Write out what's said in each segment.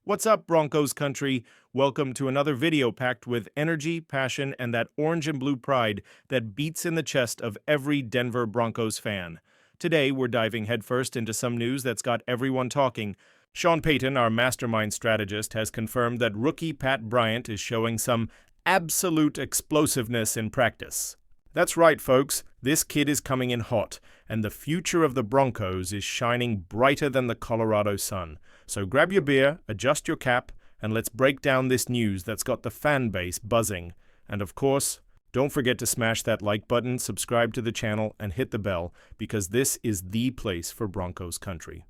What's up, Broncos country? Welcome to another video packed with energy, passion, and that orange and blue pride that beats in the chest of every Denver Broncos fan. Today, we're diving headfirst into some news that's got everyone talking. Sean Payton, our mastermind strategist, has confirmed that rookie Pat Bryant is showing some absolute explosiveness in practice. That's right, folks. This kid is coming in hot, and the future of the Broncos is shining brighter than the Colorado sun. So grab your beer, adjust your cap, and let's break down this news that's got the fan base buzzing. And of course, don't forget to smash that like button, subscribe to the channel, and hit the bell, because this is the place for Broncos country.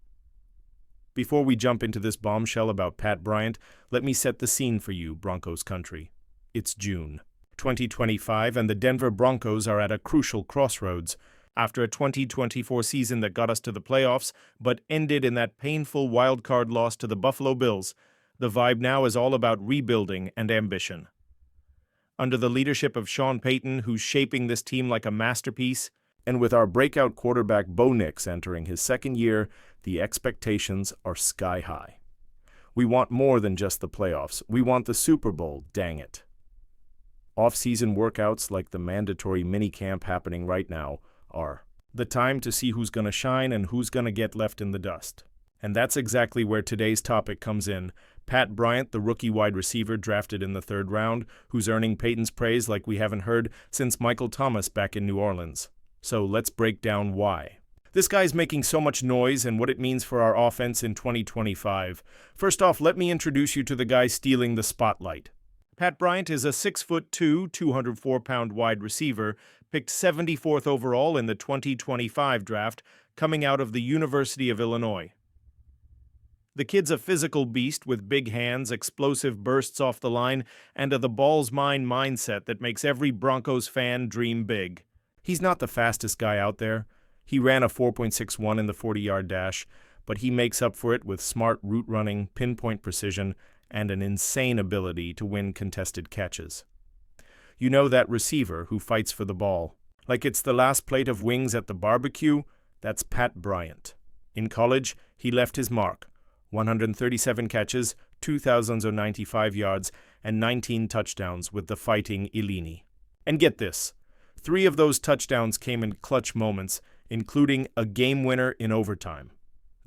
Before we jump into this bombshell about Pat Bryant, let me set the scene for you, Broncos country. It's June 2025, and the Denver Broncos are at a crucial crossroads. After a 2024 season that got us to the playoffs, but ended in that painful wildcard loss to the Buffalo Bills, the vibe now is all about rebuilding and ambition. Under the leadership of Sean Payton, who's shaping this team like a masterpiece, and with our breakout quarterback NIX entering his second year, the expectations are sky high. We want more than just the playoffs. We want the Super Bowl, dang it. Off-season workouts like the mandatory minicamp happening right now are the time to see who's going to shine and who's going to get left in the dust. And that's exactly where today's topic comes in. Pat Bryant, the rookie wide receiver drafted in the third round, who's earning Payton's praise like we haven't heard since Michael Thomas back in New Orleans. So let's break down why. This guy's making so much noise and what it means for our offense in 2025. First off, let me introduce you to the guy stealing the spotlight. Pat Bryant is a 6'2", 204-pound wide receiver, picked 74th overall in the 2025 draft, coming out of the University of Illinois. The kid's a physical beast with big hands, explosive bursts off the line, and a the ball's mine mindset that makes every Broncos fan dream big. He's not the fastest guy out there. He ran a 4.61 in the 40-yard dash, but he makes up for it with smart route running, pinpoint precision, and an insane ability to win contested catches. You know that receiver who fights for the ball. Like it's the last plate of wings at the barbecue? That's Pat Bryant. In college, he left his mark. 137 catches, 2,095 yards, and 19 touchdowns with the Fighting Illini. And get this, 3 of those touchdowns came in clutch moments, including a game winner in overtime.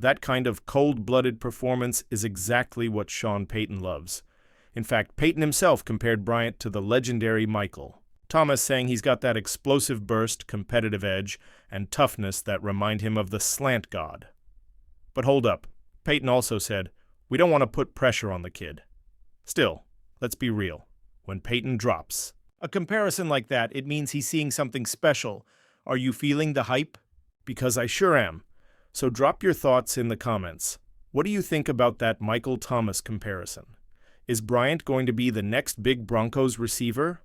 That kind of cold-blooded performance is exactly what Sean Payton loves. In fact, Payton himself compared Bryant to the legendary Michael Thomas, saying he's got that explosive burst, competitive edge, and toughness that remind him of the slant god. But hold up. Payton also said, we don't want to put pressure on the kid. Still, let's be real. When Payton drops a comparison like that, it means he's seeing something special. Are you feeling the hype? Because I sure am. So drop your thoughts in the comments. What do you think about that Michael Thomas comparison? Is Bryant going to be the next big Broncos receiver?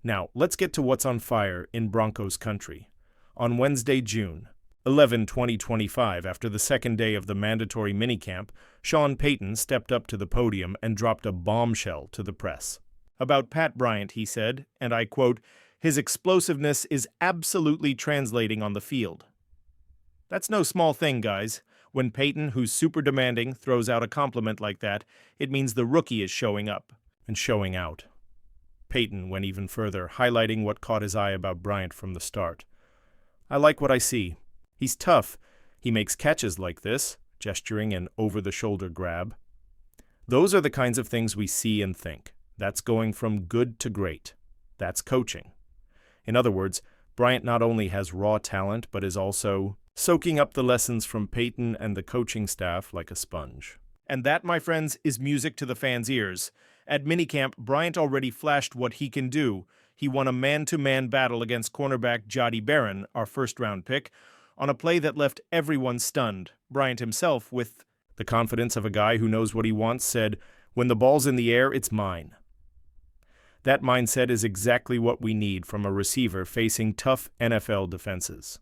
Now, let's get to what's on fire in Broncos country. On Wednesday, June 11, 2025, after the second day of the mandatory minicamp, Sean Payton stepped up to the podium and dropped a bombshell to the press. About Pat Bryant, he said, and I quote, "His explosiveness is absolutely translating on the field." That's no small thing, guys. When Payton, who's super demanding, throws out a compliment like that, it means the rookie is showing up and showing out. Payton went even further, highlighting what caught his eye about Bryant from the start. I like what I see. He's tough. He makes catches like this, gesturing an over-the-shoulder grab. Those are the kinds of things we see and think. That's going from good to great. That's coaching. In other words, Bryant not only has raw talent, but is also soaking up the lessons from Payton and the coaching staff like a sponge. And that, my friends, is music to the fans' ears. At minicamp, Bryant already flashed what he can do. He won a man-to-man battle against cornerback Jody Barron, our first-round pick, on a play that left everyone stunned. Bryant himself, with the confidence of a guy who knows what he wants, said, "When the ball's in the air, it's mine." That mindset is exactly what we need from a receiver facing tough NFL defenses.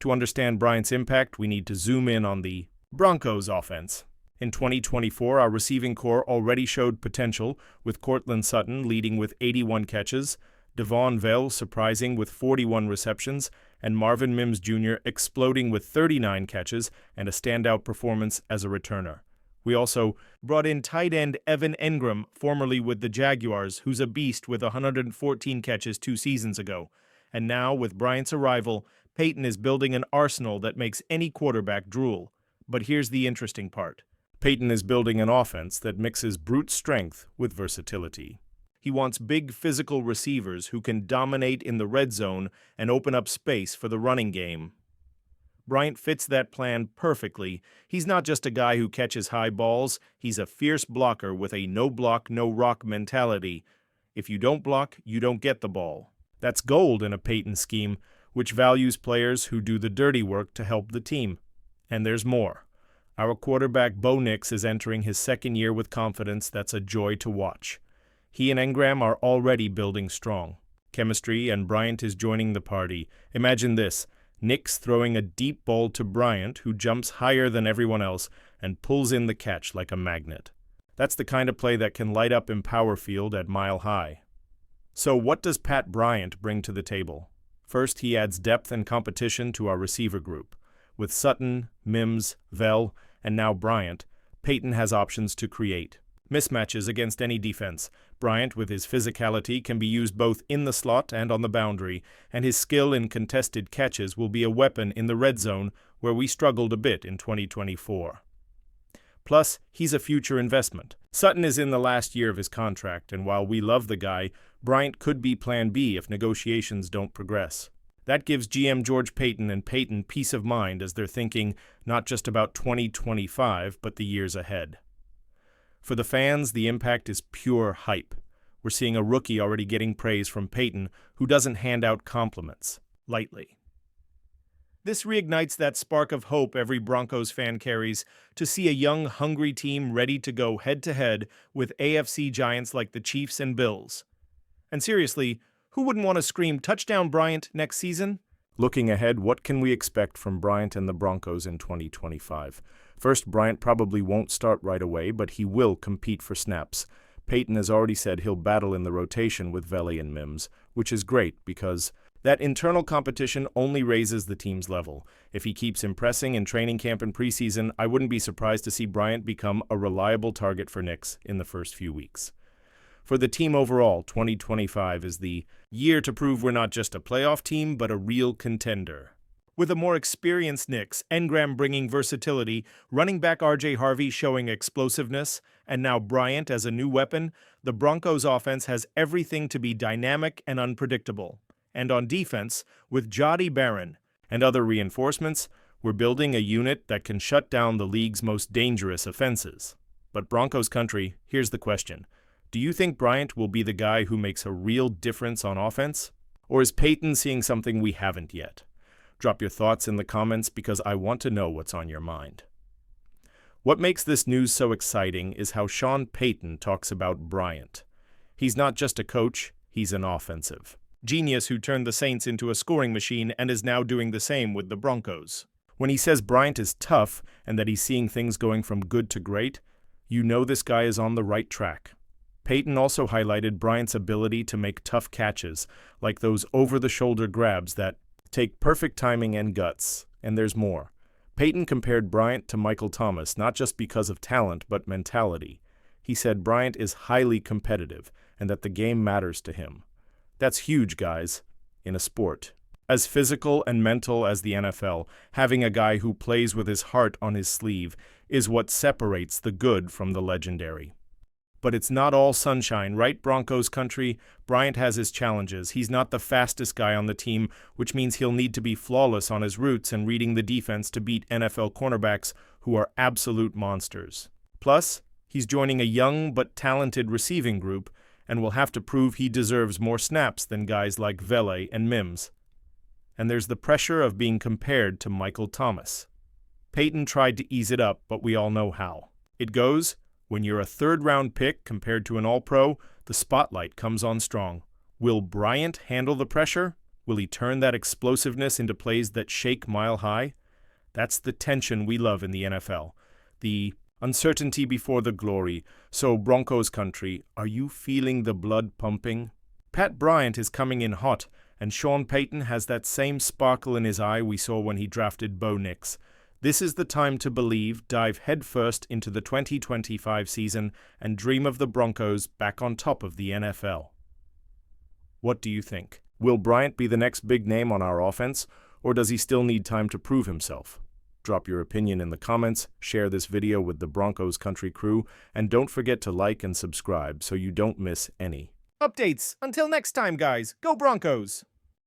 To understand Bryant's impact, we need to zoom in on the Broncos offense. In 2024, our receiving corps already showed potential, with Courtland Sutton leading with 81 catches, Devon Vell surprising with 41 receptions, and Marvin Mims Jr. exploding with 39 catches and a standout performance as a returner. We also brought in tight end Evan Engram, formerly with the Jaguars, who's a beast with 114 catches 2 seasons ago. And now, with Bryant's arrival, Payton is building an arsenal that makes any quarterback drool. But here's the interesting part. Payton is building an offense that mixes brute strength with versatility. He wants big physical receivers who can dominate in the red zone and open up space for the running game. Bryant fits that plan perfectly. He's not just a guy who catches high balls, he's a fierce blocker with a no-block, no-rock mentality. If you don't block, you don't get the ball. That's gold in a Payton scheme, which values players who do the dirty work to help the team. And there's more. Our quarterback NIX is entering his second year with confidence that's a joy to watch. He and Engram are already building strong chemistry, and Bryant is joining the party. Imagine this. NIX throwing a deep ball to Bryant, who jumps higher than everyone else and pulls in the catch like a magnet. That's the kind of play that can light up Empower Field at Mile High. So what does Pat Bryant bring to the table? First, he adds depth and competition to our receiver group. With Sutton, Mims, Vell, and now Bryant, Payton has options to create mismatches against any defense. Bryant, with his physicality, can be used both in the slot and on the boundary, and his skill in contested catches will be a weapon in the red zone, where we struggled a bit in 2024. Plus, he's a future investment. Sutton is in the last year of his contract, and while we love the guy, Bryant could be Plan B if negotiations don't progress. That gives GM George Payton and Payton peace of mind as they're thinking not just about 2025, but the years ahead. For the fans, the impact is pure hype. We're seeing a rookie already getting praise from Payton, who doesn't hand out compliments lightly. This reignites that spark of hope every Broncos fan carries to see a young, hungry team ready to go head-to-head with AFC giants like the Chiefs and Bills. And seriously, who wouldn't want to scream touchdown Bryant next season? Looking ahead, what can we expect from Bryant and the Broncos in 2025? First, Bryant probably won't start right away, but he will compete for snaps. Payton has already said he'll battle in the rotation with Veli and Mims, which is great because that internal competition only raises the team's level. If he keeps impressing in training camp and preseason, I wouldn't be surprised to see Bryant become a reliable target for NIX in the first few weeks. For the team overall, 2025 is the year to prove we're not just a playoff team, but a real contender. With a more experienced NIX, Engram bringing versatility, running back RJ Harvey showing explosiveness, and now Bryant as a new weapon, the Broncos offense has everything to be dynamic and unpredictable. And on defense, with Jody Barron and other reinforcements, we're building a unit that can shut down the league's most dangerous offenses. But Broncos country, here's the question. Do you think Bryant will be the guy who makes a real difference on offense? Or is Payton seeing something we haven't yet? Drop your thoughts in the comments because I want to know what's on your mind. What makes this news so exciting is how Sean Payton talks about Bryant. He's not just a coach, he's an offensive genius who turned the Saints into a scoring machine and is now doing the same with the Broncos. When he says Bryant is tough and that he's seeing things going from good to great, you know this guy is on the right track. Payton also highlighted Bryant's ability to make tough catches, like those over-the-shoulder grabs that take perfect timing and guts, and there's more. Payton compared Bryant to Michael Thomas, not just because of talent, but mentality. He said Bryant is highly competitive, and that the game matters to him. That's huge, guys, in a sport. As physical and mental as the NFL, having a guy who plays with his heart on his sleeve is what separates the good from the legendary. But it's not all sunshine, right, Broncos country? Bryant has his challenges. He's not the fastest guy on the team, which means he'll need to be flawless on his routes and reading the defense to beat NFL cornerbacks who are absolute monsters. Plus, he's joining a young but talented receiving group and will have to prove he deserves more snaps than guys like Vele and Mims. And there's the pressure of being compared to Michael Thomas. Payton tried to ease it up, but we all know how. It goes, when you're a third-round pick compared to an All-Pro, the spotlight comes on strong. Will Bryant handle the pressure? Will he turn that explosiveness into plays that shake Mile High? That's the tension we love in the NFL. The uncertainty before the glory. So, Broncos country, are you feeling the blood pumping? Pat Bryant is coming in hot, and Sean Payton has that same sparkle in his eye we saw when he drafted NIX. This is the time to believe, dive headfirst into the 2025 season, and dream of the Broncos back on top of the NFL. What do you think? Will Bryant be the next big name on our offense, or does he still need time to prove himself? Drop your opinion in the comments, share this video with the Broncos Country crew, and don't forget to like and subscribe so you don't miss any updates. Until next time, guys, go Broncos!